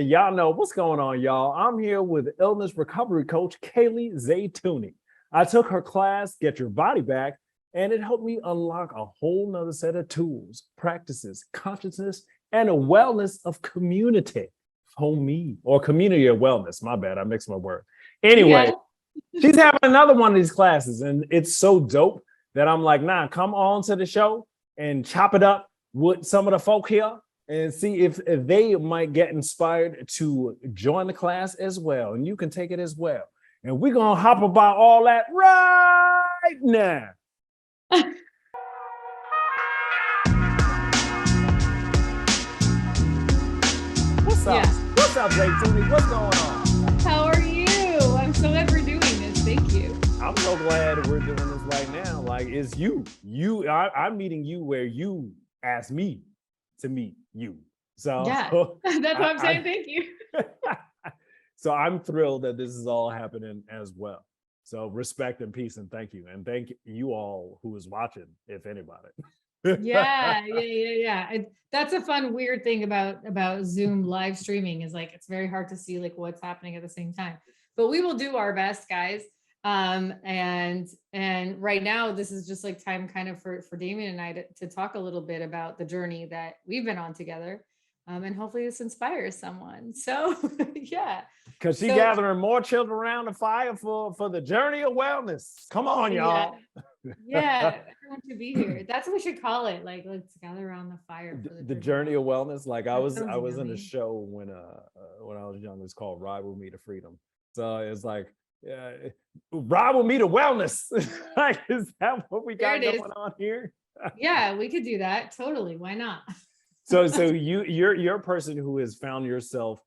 y'all know what's going on, y'all. I'm here with illness recovery coach Kaley Zeitouni. I took her class, Get Your Body Back, and it helped me unlock a whole nother set of tools, practices, consciousness, and a wellness of community. Homey or community of wellness. My bad, I mixed my word. Anyway, she's having another one of these classes, and it's so dope that I'm like, nah, come on to the show and chop it up with some of the folk here and see if they might get inspired to join the class as well. And you can take it as well. And we're going to hop about all that right now. What's up? Yeah. What's up, Zeitouni? What's going on? How are you? I'm so glad we're doing this. Thank you. I'm so glad we're doing this right now. Like, it's you. I'm meeting you where you asked me to meet you. So yeah, that's what I'm saying. Thank you. So I'm thrilled that this is all happening as well. So respect and peace and thank you. And thank you all who is watching, if anybody. Yeah. That's a fun, weird thing about Zoom live streaming is like, it's very hard to see like what's happening at the same time, but we will do our best, guys. And right now this is just like time kind of for Damien and I to talk a little bit about the journey that we've been on together. And hopefully this inspires someone. So yeah. Because she's gathering more children around the fire for the journey of wellness. Come on, y'all. Yeah, everyone should be here. That's what we should call it. Like, let's gather around the fire for the journey of wellness. Like I was in a show when I was young. It was called Ride With Me to Freedom. So it's like, ride with me to wellness. Like, is that what we got going on here? Yeah, we could do that. Totally. Why not? So you're a person who has found yourself,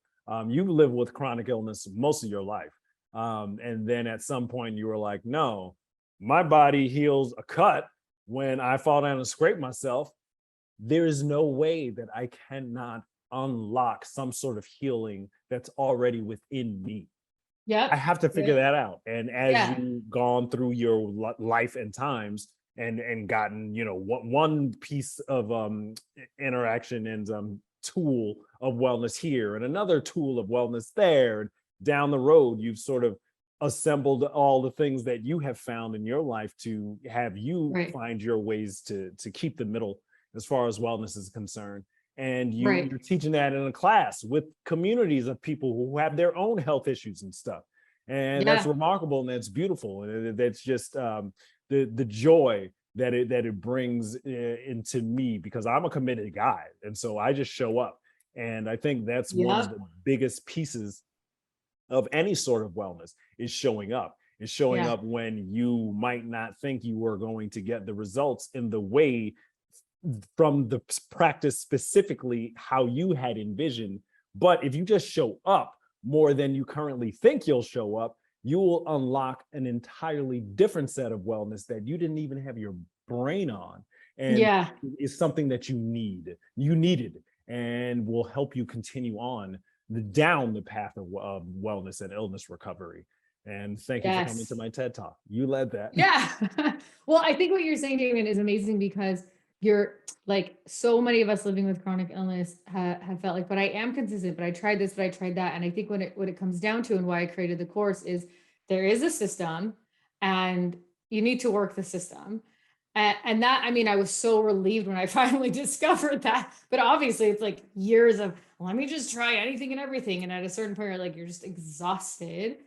you live with chronic illness most of your life. And then at some point you were like, no, my body heals a cut when I fall down and scrape myself. There is no way that I cannot unlock some sort of healing that's already within me. Yeah, I have to figure that out. And as you've gone through your life and times and gotten, one piece of interaction and tool of wellness here and another tool of wellness there, and down the road, you've sort of assembled all the things that you have found in your life to have you find your ways to keep the middle as far as wellness is concerned. And you're teaching that in a class with communities of people who have their own health issues and stuff. And that's remarkable and that's beautiful. And that's just the joy that it brings into me, because I'm a committed guy. And so I just show up. And I think that's one of the biggest pieces of any sort of wellness is showing up. Is showing up when you might not think you were going to get the results in the way from the practice specifically how you had envisioned. But if you just show up more than you currently think you'll show up, you will unlock an entirely different set of wellness that you didn't even have your brain on. And it's something that you needed, and will help you continue on down the path of wellness and illness recovery. And thank you for coming to my TED Talk. You led that. Yeah. Well, I think what you're saying, Damien, is amazing, because you're like, so many of us living with chronic illness have felt like, but I am consistent, but I tried this, but I tried that. And I think what it comes down to, and why I created the course, is there is a system and you need to work the system. And that, I mean, I was so relieved when I finally discovered that, but obviously it's like years of, let me just try anything and everything. And at a certain point, you're just exhausted.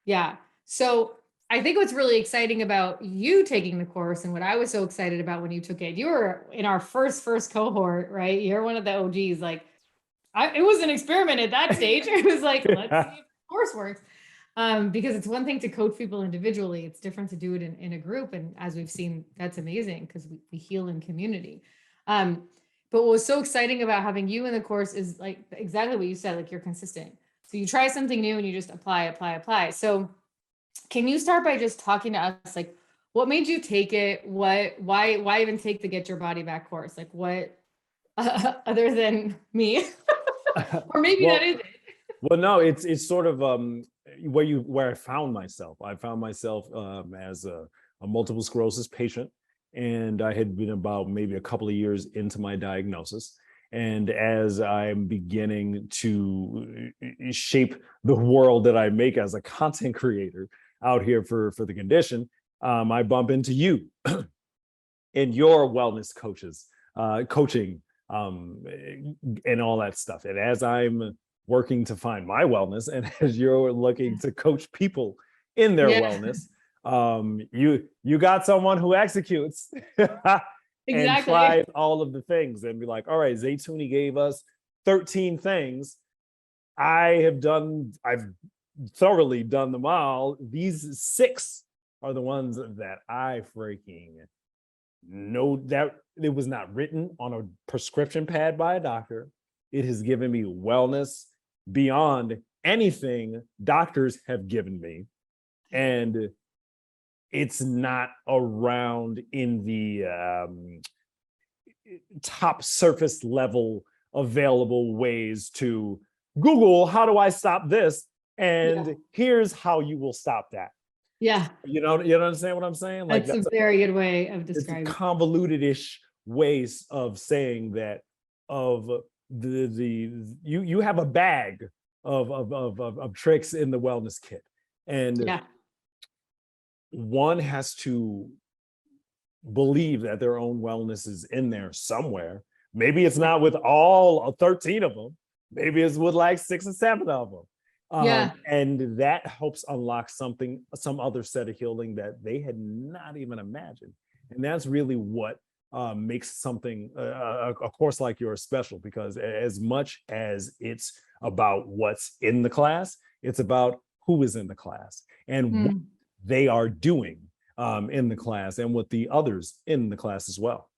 Yeah. So I think what's really exciting about you taking the course, and what I was so excited about when you took it, you were in our first cohort, right? You're one of the OGs. Like, it was an experiment at that stage. It was like, let's see if the course works. Because it's one thing to coach people individually. It's different to do it in a group. And as we've seen, that's amazing, because we heal in community. But what was so exciting about having you in the course is like exactly what you said, like, you're consistent. So you try something new and you just apply. So can you start by just talking to us, like, what made you take it? Why even take the Get Your Body Back course? Like, what, other than me, or maybe that is it. Well, no, it's sort of where I found myself. I found myself as a multiple sclerosis patient, and I had been about maybe a couple of years into my diagnosis. And as I'm beginning to shape the world that I make as a content creator out here for the condition, I bump into you and your wellness coaching, and all that stuff. And as I'm working to find my wellness, and as you're looking to coach people in their wellness, you got someone who executes and tries all of the things and be like, all right, Zeitouni gave us 13 things. I've thoroughly done them all. These 6 are the ones that I freaking know that it was not written on a prescription pad by a doctor. It has given me wellness beyond anything doctors have given me. And it's not around in the top surface level available ways to Google, how do I stop this? And here's how you will stop that. Yeah. You understand what I'm saying? Like that's a very good way of describing. It's convoluted-ish ways of saying that of you have a bag of tricks in the wellness kit. And one has to believe that their own wellness is in there somewhere. Maybe it's not with all 13 of them. Maybe it's with like 6 or 7 of them. And that helps unlock some other set of healing that they had not even imagined. And that's really what makes something, a course like yours special, because as much as it's about what's in the class, it's about who is in the class and what they are doing in the class and with the others in the class as well.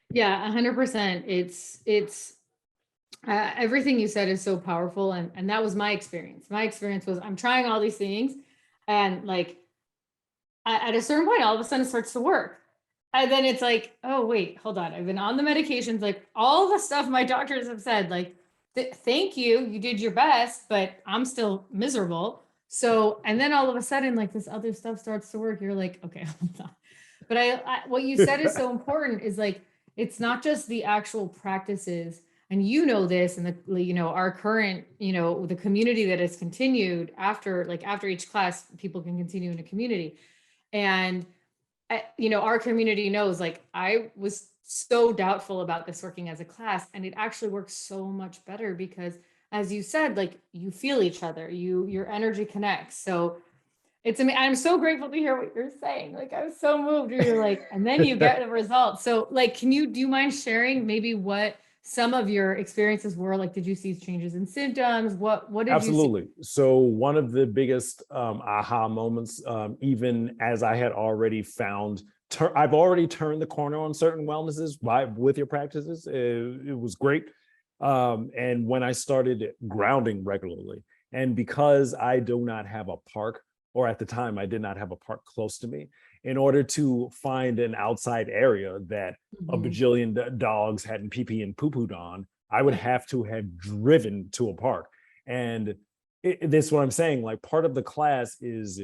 Yeah, 100%. It's everything you said is so powerful. And that was my experience. My experience was I'm trying all these things and like at a certain point, all of a sudden it starts to work. And then it's like, oh, wait, hold on. I've been on the medications, like all the stuff my doctors have said, like, thank you, you did your best, but I'm still miserable. So, and then all of a sudden, like this other stuff starts to work. You're like, okay, hold on. But I what you said is so important is like, it's not just the actual practices. And you know this, and our current, the community that has continued after each class, people can continue in a community. And our community knows, like, I was so doubtful about this working as a class, and it actually works so much better because, as you said, like you feel each other, your energy connects. So I'm so grateful to hear what you're saying. Like, I was so moved. You're like, and then you get the results. So like, do you mind sharing maybe what some of your experiences were? Like, did you see changes in symptoms? What did Absolutely. you see? So one of the biggest aha moments, even as I had already found, I've already turned the corner on certain wellnesses with your practices. It was great. And when I started grounding regularly, and because I do not have a park, or at the time I did not have a park close to me, in order to find an outside area that a bajillion dogs hadn't pee-pee and poo-pooed on, I would have to have driven to a park. And this is what I'm saying, like part of the class is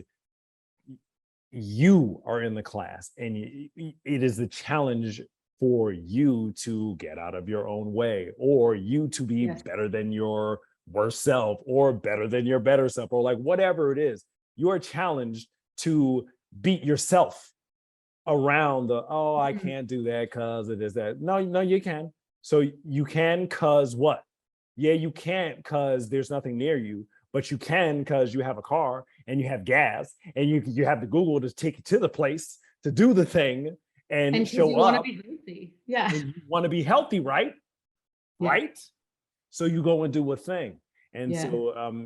you are in the class, and it is the challenge for you to get out of your own way, or you to be better than your worst self, or better than your better self, or like whatever it is. You are challenged to beat yourself around I can't do that because it is that. No, you can. So you can cause what? Yeah, you can't because there's nothing near you, but you can because you have a car and you have gas and you have the Google to take you to the place to do the thing and show you up. Want to be healthy. Yeah. And you want to be healthy, right? Yeah. Right? So you go and do a thing. And so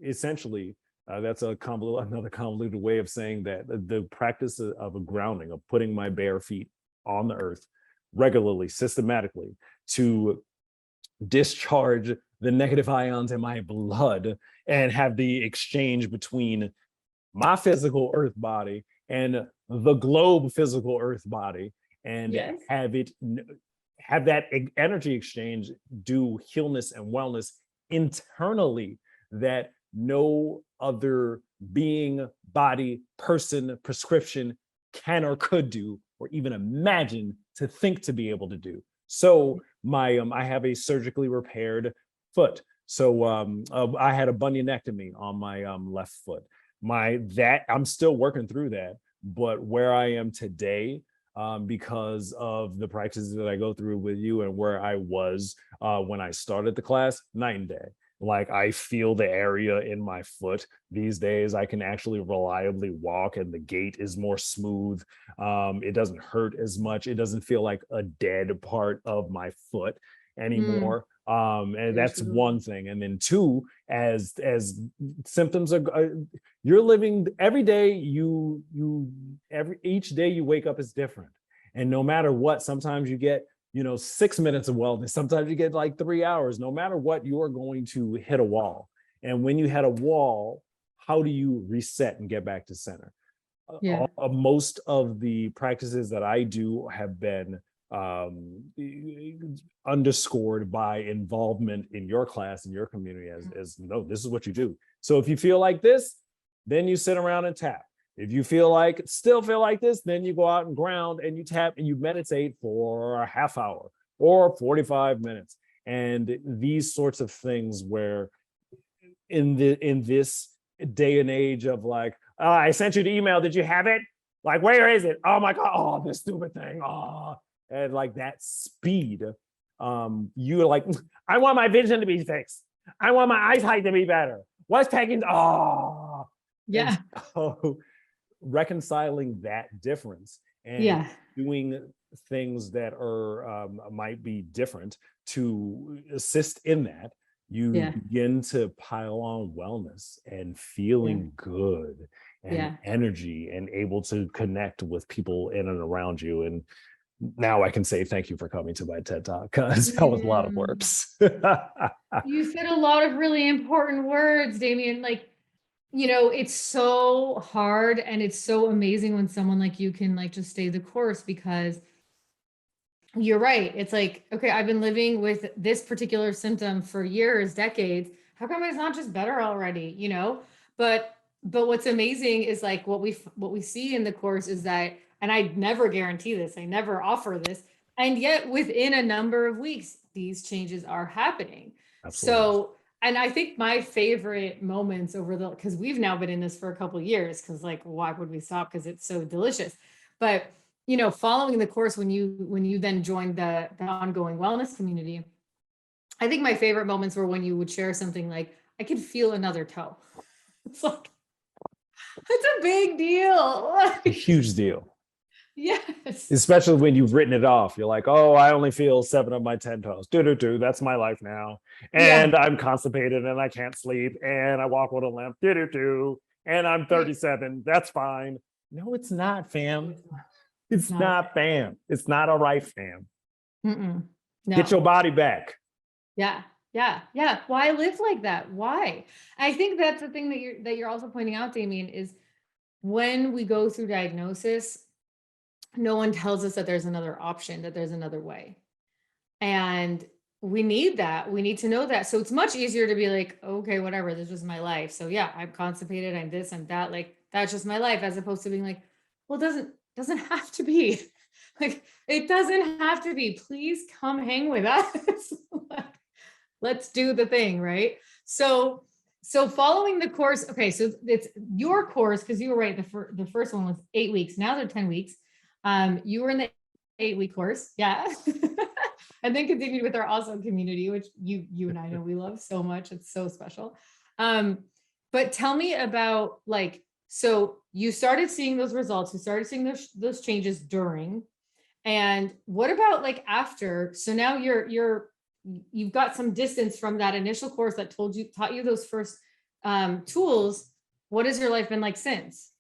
essentially, that's another convoluted way of saying that the practice of a grounding, of putting my bare feet on the earth regularly, systematically, to discharge the negative ions in my blood and have the exchange between my physical earth body and the globe physical earth body, and have that energy exchange do healness and wellness internally that no other being, body, person, prescription can or could do, or even imagine to think to be able to do. So I have a surgically repaired foot. So I had a bunionectomy on my left foot. I'm still working through that, but where I am today, because of the practices that I go through with you and where I was when I started the class, night and day. Like I feel the area in my foot these days. I can actually reliably walk, and the gait is more smooth. It doesn't hurt as much. It doesn't feel like a dead part of my foot anymore. And that's one thing. And then two, as symptoms are, you're living every day. Each day you wake up is different, and no matter what, sometimes you get 6 minutes of wellness. Sometimes you get like 3 hours. No matter what, you are going to hit a wall. And when you hit a wall, how do you reset and get back to center? Yeah. Most of the practices that I do have been underscored by involvement in your class, in your community, as no, this is what you do. So if you feel like this, then you sit around and tap. If you still feel like this, then you go out and ground and you tap and you meditate for a half hour or 45 minutes. And these sorts of things where in this day and age of like, I sent you the email, did you have it? Like, where is it? Oh my God, oh, this stupid thing. Oh, and like that speed, you're like, I want my vision to be fixed. I want my eyesight to be better. What's taking, oh. Yeah. So reconciling that difference and doing things that are might be different to assist in that, you begin to pile on wellness and feeling good and energy and able to connect with people in and around you. And now I can say thank you for coming to my TED Talk, because that was a lot of words. You said a lot of really important words, Damien. Like, it's so hard, and it's so amazing when someone like you can like just stay the course, because you're right. It's like, okay, I've been living with this particular symptom for years, decades. How come it's not just better already? But what's amazing is like what we see in the course is that, and I never guarantee this, I never offer this, and yet within a number of weeks, these changes are happening. Absolutely. So, and I think my favorite moments because we've now been in this for a couple of years, because like, why would we stop? Because it's so delicious. But following the course, when you then joined the ongoing wellness community, I think my favorite moments were when you would share something like, I could feel another toe. It's like, it's a big deal. A huge deal. Yes. Especially when you've written it off. You're like, oh, I only feel 7 of my 10 toes. That's my life now. And I'm constipated and I can't sleep and I walk with a limp. And I'm 37. That's fine. No, it's not, fam. It's not, fam. It's not all right, fam. No. Get your body back. Yeah. Why live like that? Why? I think that's the thing that you're also pointing out, Damien, is when we go through diagnosis, no one tells us that there's another option, that there's another way. And we need that. We need to know that. So it's much easier to be like, okay, whatever, this was my life. So yeah, I'm constipated, I'm this, I'm that, like, that's just my life, as opposed to being like, well, it doesn't have to be. Like, it doesn't have to be. Please come hang with us. Let's do the thing, right? So following the course, okay, so it's your course, because you were right, the first one was 8 weeks. Now they're 10 weeks. You were in the 8-week course, and then continued with our awesome community, which you and I know we love so much. It's so special. But tell me about, like, so you started seeing those results, you started seeing those changes during, and what about like after? So now you've got some distance from that initial course that taught you those first tools. What has your life been like since?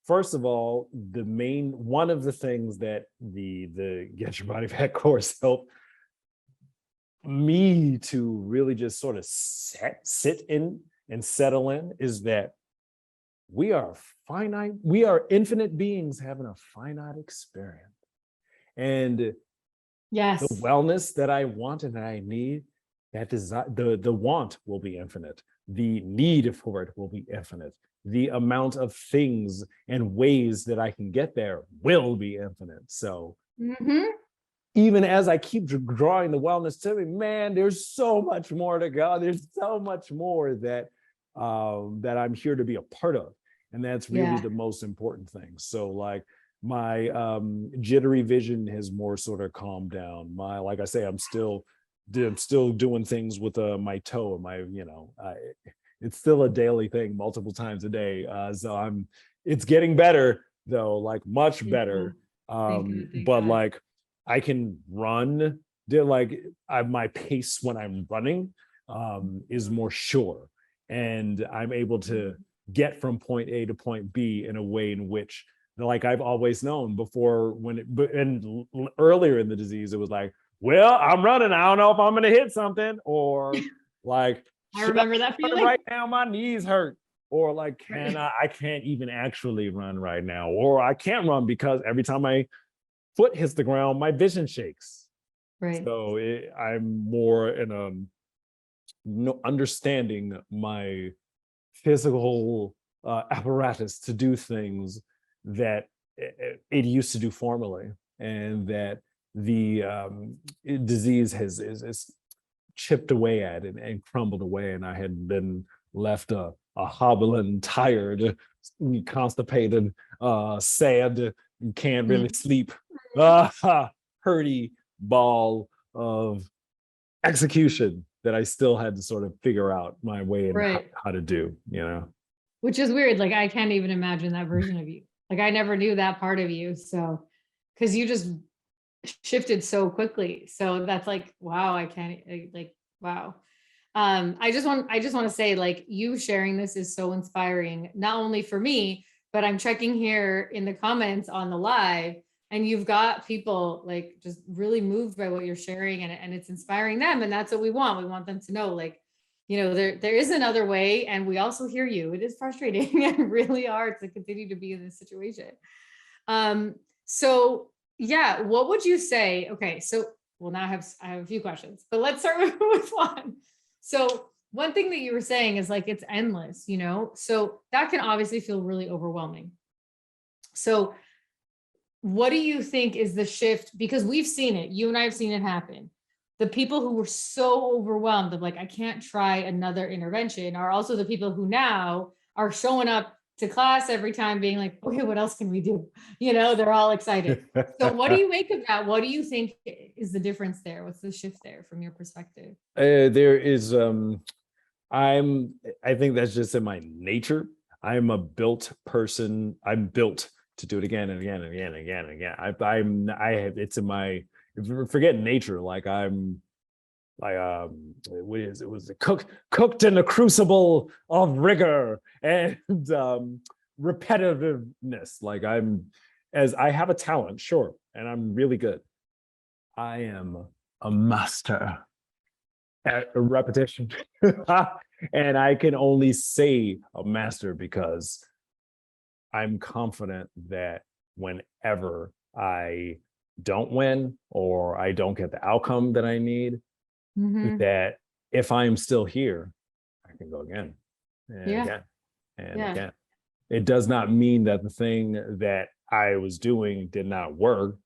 First of all, one of the things that the Get Your Body Back course helped me to really just sort of sit in and settle in is that we are finite, we are infinite beings having a finite experience. And the wellness that I want and that I need, that the want will be infinite. The need for it will be infinite. The amount of things and ways that I can get there will be infinite. So even as I keep drawing the wellness to me, man, there's so much more to go. There's so much more that that I'm here to be a part of. And that's really the most important thing. So like my jittery vision has more sort of calmed down. My, like I say, I'm still doing things with my toe. My, it's still a daily thing, multiple times a day. So it's getting better though, like much better. But like I can run. My pace when I'm running is more sure, and I'm able to get from point A to point B in a way in which, like I've always known before, and earlier in the disease, it was like, well, I'm running, I don't know if I'm going to hit something, or like, I remember that feeling right now, my knees hurt, or like, I can't even actually run right now, or I can't run because every time my foot hits the ground, my vision shakes. Right. So I'm more in understanding my physical apparatus to do things that it used to do formerly, and that the disease is chipped away at it and crumbled away, and I had been left a hobbling, tired, constipated, sad, can't really sleep, hurty ball of execution that I still had to sort of figure out my way and how to do, Which is weird. Like, I can't even imagine that version of you. Like, I never knew that part of you. So, because you just shifted so quickly. So that's like, wow, wow. I just want to say, like, you sharing this is so inspiring, not only for me, but I'm checking here in the comments on the live, and you've got people like just really moved by what you're sharing, and it's inspiring them. And that's what we want. We want them to know, like, there is another way, and we also hear you. It is frustrating and really hard to continue to be in this situation. So yeah, what would you say? Okay, so well, now I have a few questions, but let's start with one. So one thing that you were saying is like, it's endless, so that can obviously feel really overwhelming. So what do you think is the shift? Because we've seen it, you and I have seen it happen. The people who were so overwhelmed of like, I can't try another intervention, are also the people who now are showing up to class every time being like, okay, what else can we do? They're all excited. So what do you make of that? What do you think is the difference there? What's the shift there from your perspective? There is, I think that's just in my nature. I'm a built person. I'm built to do it again and again and again and again and again. It's in my, forget nature. Like what is it? Was cooked in a crucible of rigor and repetitiveness. Like I have a talent, sure, and I'm really good. I am a master at repetition. And I can only say a master because I'm confident that whenever I don't win or I don't get the outcome that I need, that if I'm still here, I can go again and again and again. It does not mean that the thing that I was doing did not work.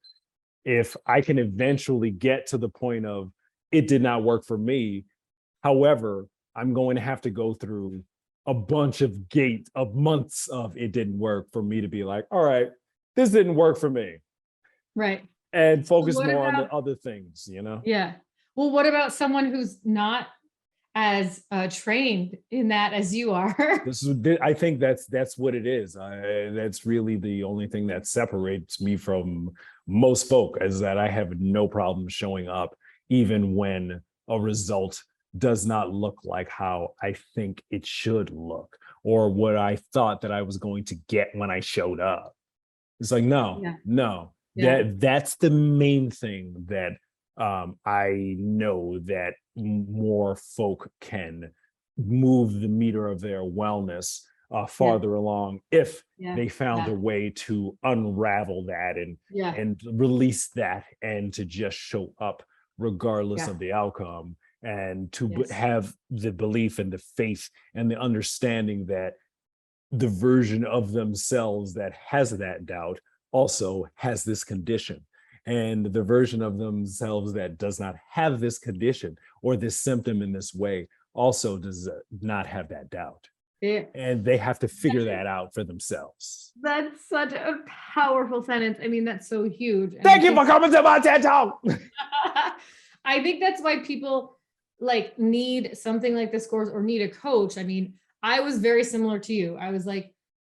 If I can eventually get to the point of it did not work for me, however, I'm going to have to go through a bunch of months of it didn't work for me to be like, all right, this didn't work for me. Right. And focus more on the other things, Yeah. Well, what about someone who's not as trained in that as you are? I think that's what it is. That's really the only thing that separates me from most folk, is that I have no problem showing up even when a result does not look like how I think it should look, or what I thought that I was going to get when I showed up. It's like, no, that's the main thing that I know that more folk can move the meter of their wellness farther along if they found a way to unravel that and release that, and to just show up regardless of the outcome, and to have the belief and the faith and the understanding that the version of themselves that has that doubt also has this condition. And the version of themselves that does not have this condition or this symptom in this way also does not have that doubt. Yeah. And they have to figure that out for themselves. That's such a powerful sentence. I mean, that's so huge. And Thank you for coming to my TED Talk. I think that's why people like need something like this course or need a coach. I mean, I was very similar to you. I was like,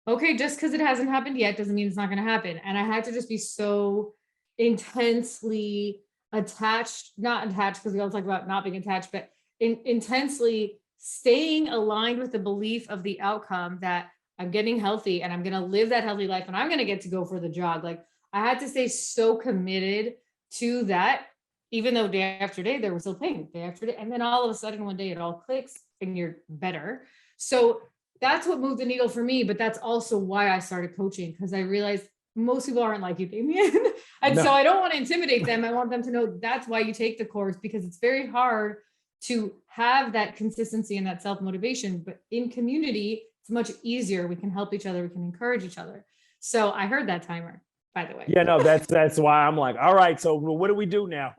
okay, just because it hasn't happened yet doesn't mean it's not going to happen. And I had to just be so intensely attached, not attached, because we all talk about not being attached, but intensely staying aligned with the belief of the outcome that I'm getting healthy and I'm going to live that healthy life and I'm going to get to go for the jog. Like I had to stay so committed to that, even though day after day there was still pain, day after day. And then all of a sudden one day it all clicks and you're better. So that's what moved the needle for me. But that's also why I started coaching, because I realized most people aren't like you, Damien. And so I don't want to intimidate them. I want them to know that's why you take the course, because it's very hard to have that consistency and that self-motivation. But in community, it's much easier. We can help each other. We can encourage each other. So I heard that timer, by the way. Yeah, no, that's why I'm like, all right, so what do we do now?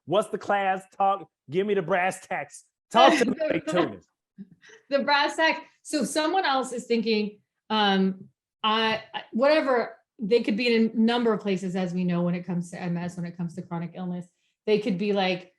What's the class? Talk, give me the brass tacks. Talk to me. The brass tack. So someone else is thinking, whatever, they could be in a number of places, as we know, when it comes to MS, when it comes to chronic illness. They could be like,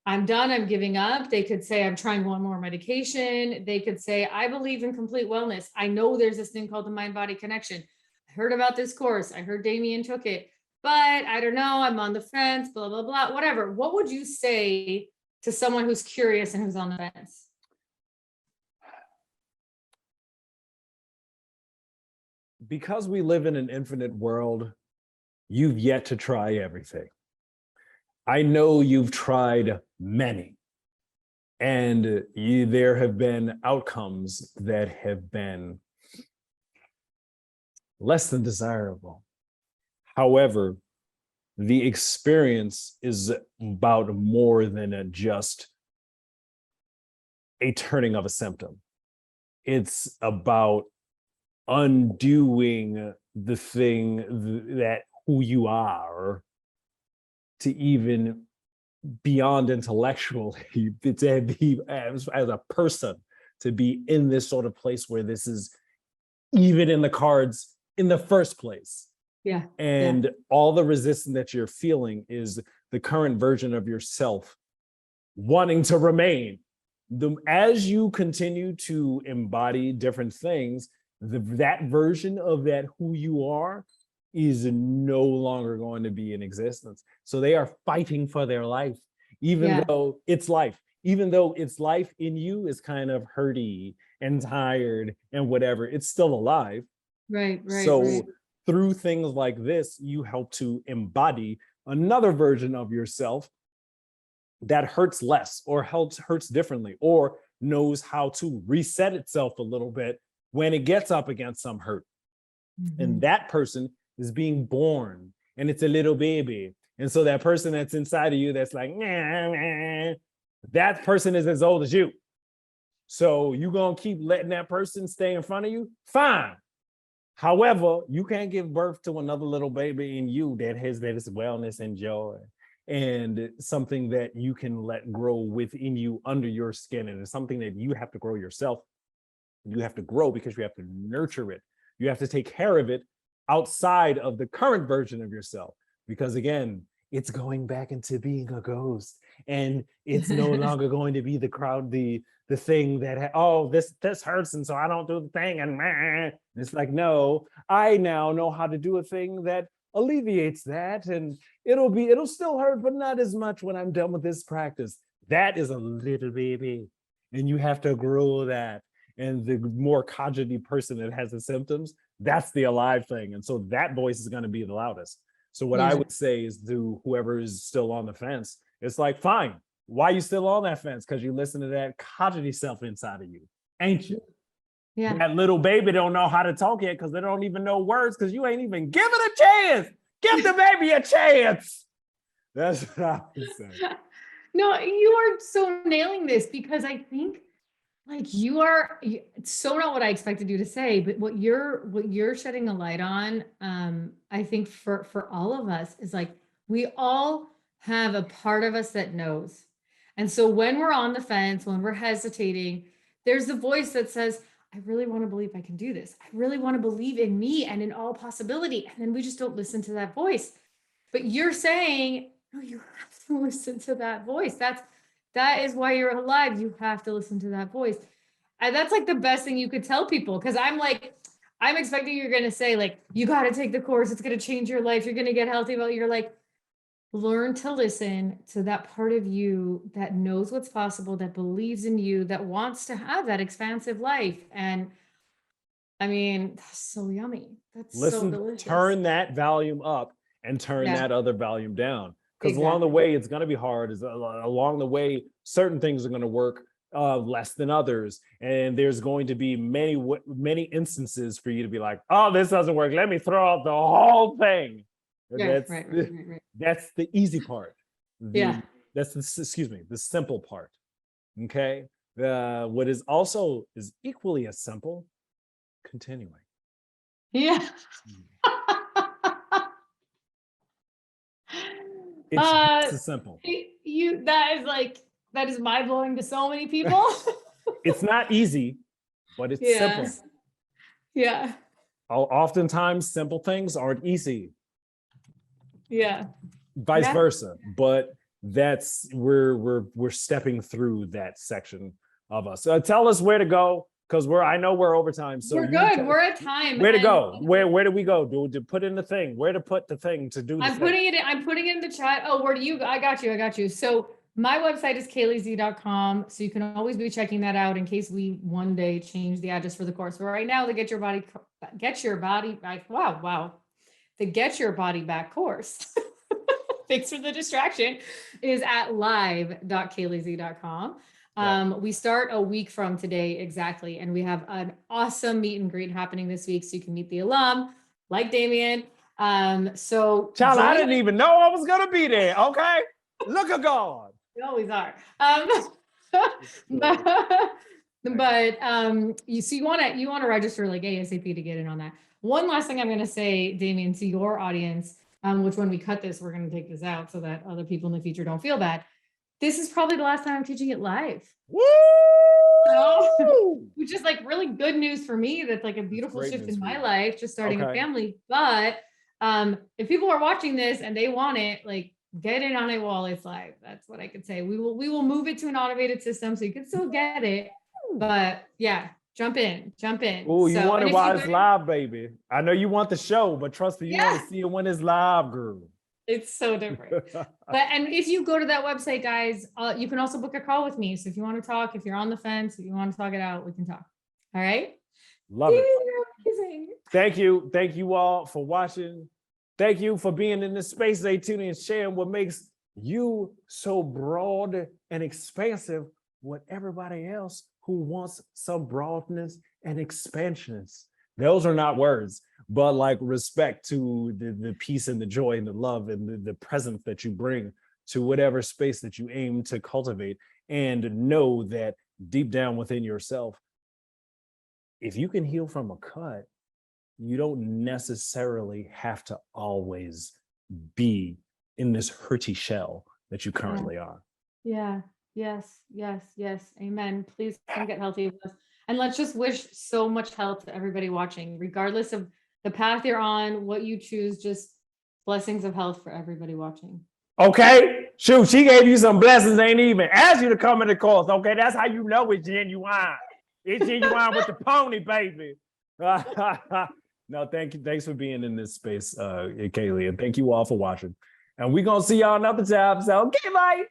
I'm done, I'm giving up. They could say, I'm trying one more medication. They could say, I believe in complete wellness. I know there's this thing called the mind-body connection. I heard about this course. I heard Damien took it, but I don't know. I'm on the fence, blah, blah, blah, whatever. What would you say to someone who's curious and who's on the fence? Because we live in an infinite world, you've yet to try everything. I know you've tried many, and there have been outcomes that have been less than desirable. However, the experience is about more than just a turning of a symptom. It's about undoing the thing that who you are, to even beyond intellectually, to be as a person, to be in this sort of place where this is even in the cards in the first place. Yeah. And all the resistance that you're feeling is the current version of yourself wanting to remain. As you continue to embody different things, that version of that who you are is no longer going to be in existence. So they are fighting for their life, even though it's life in you is kind of hurty and tired and whatever, it's still alive. Right. So through things like this, you help to embody another version of yourself that hurts less or hurts differently, or knows how to reset itself a little bit when it gets up against some hurt. Mm-hmm. And that person is being born, and it's a little baby. And so that person that's inside of you that's like, nah, nah, that person is as old as you. So you gonna keep letting that person stay in front of you? Fine. However, you can't give birth to another little baby in you that is wellness and joy and something that you can let grow within you under your skin. And it's something that you have to grow yourself. You have to grow because you have to nurture it. You have to take care of it outside of the current version of yourself. Because again, it's going back into being a ghost, and it's no longer going to be the crowd, the thing that, this hurts, and so I don't do the thing, and it's like, no, I now know how to do a thing that alleviates that, and it'll still hurt, but not as much when I'm done with this practice. That is a little baby, and you have to grow that. And the more cogity person that has the symptoms, that's the alive thing. And so that voice is going to be the loudest. So what I would say is, to whoever is still on the fence, it's like, fine, why are you still on that fence? Because you listen to that cogity self inside of you, ain't you? Yeah. That little baby don't know how to talk yet because they don't even know words, because you ain't even give it a chance. Give the baby a chance. That's what I would say. No, you are so nailing this, because I think like it's so not what I expected you to say, but what you're shedding a light on, I think for all of us is like, We all have a part of us that knows. And so when we're on the fence, when we're hesitating, there's the voice that says, I really want to believe I can do this. I really want to believe in me and in all possibility. And then we just don't listen to that voice. But you're saying, no, you have to listen to that voice. That is why you're alive. You have to listen to that voice. And that's like the best thing you could tell people. Cause I'm expecting you're going to say like, you got to take the course. It's going to change your life. You're going to get healthy. But you're like, learn to listen to that part of you that knows what's possible, that believes in you, that wants to have that expansive life. And I mean, that's so yummy. That's so delicious. Turn that volume up and turn that other volume down. Because along the way, it's going to be hard. Along the way, certain things are going to work less than others. And there's going to be many instances for you to be like, oh, this doesn't work. Let me throw out the whole thing. Yeah, right. That's the easy part. That's the simple part. Okay. What is also is equally as simple, continuing. Yeah. It's as simple. That is mind blowing to so many people. It's not easy, but it's simple. Yeah. Oftentimes simple things aren't easy. Yeah. Vice versa. But that's we're stepping through that section of us. Tell us where to go, because I know we're over time. So we're good. We're at time. Where to go? Where do we go? To put in the thing? Where to put the thing to do? I'm putting it in the chat. Oh, where do you? I got you. So my website is kaleyz.com. So you can always be checking that out in case we one day change the address for the course. But right now, the Get Your Body Back. Wow. The Get Your Body Back course. Thanks for the distraction. Is at live.kaleyz.com. We start a week from today exactly, and we have an awesome meet and greet happening this week, so you can meet the alum like Damien. So child, I didn't even know I was gonna be there. Okay, look at God. You always are. But you want to register like ASAP to get in on that. One last thing I'm going to say, Damien, to your audience, which when we cut this, we're going to take this out so that other people in the future don't feel bad. This is probably the last time I'm teaching it live. Woo! So, which is like really good news for me. That's like a beautiful shift in my life, just starting a family. But if people are watching this and they want it, like get in on it while it's live. That's what I could say. We will move it to an automated system so you can still get it. But yeah. Jump in. Oh, you want it while it's live, baby. I know you want the show, but trust me, you want to see it when it's live, girl. It's so different. And if you go to that website, guys, you can also book a call with me. So if you want to talk, if you're on the fence, if you want to talk it out, we can talk. All right? Love it. Amazing. Thank you all for watching. Thank you for being in this space, Zeitouni, and sharing what makes you so broad and expansive with everybody else who wants some broadness and expansionness. Those are not words, but like respect to the peace and the joy and the love and the presence that you bring to whatever space that you aim to cultivate, and know that deep down within yourself, if you can heal from a cut, you don't necessarily have to always be in this hurty shell that you currently are. Yeah. Yes. Amen. Please come get healthy with us. And let's just wish so much health to everybody watching, regardless of the path you're on, what you choose, just blessings of health for everybody watching. Okay. Shoot, she gave you some blessings, ain't even asked you to come in the course. Okay, that's how you know it's genuine. It's genuine with the pony, baby. No, thank you. Thanks for being in this space, Kaley. And thank you all for watching. And we're going to see y'all another time. So, okay, bye.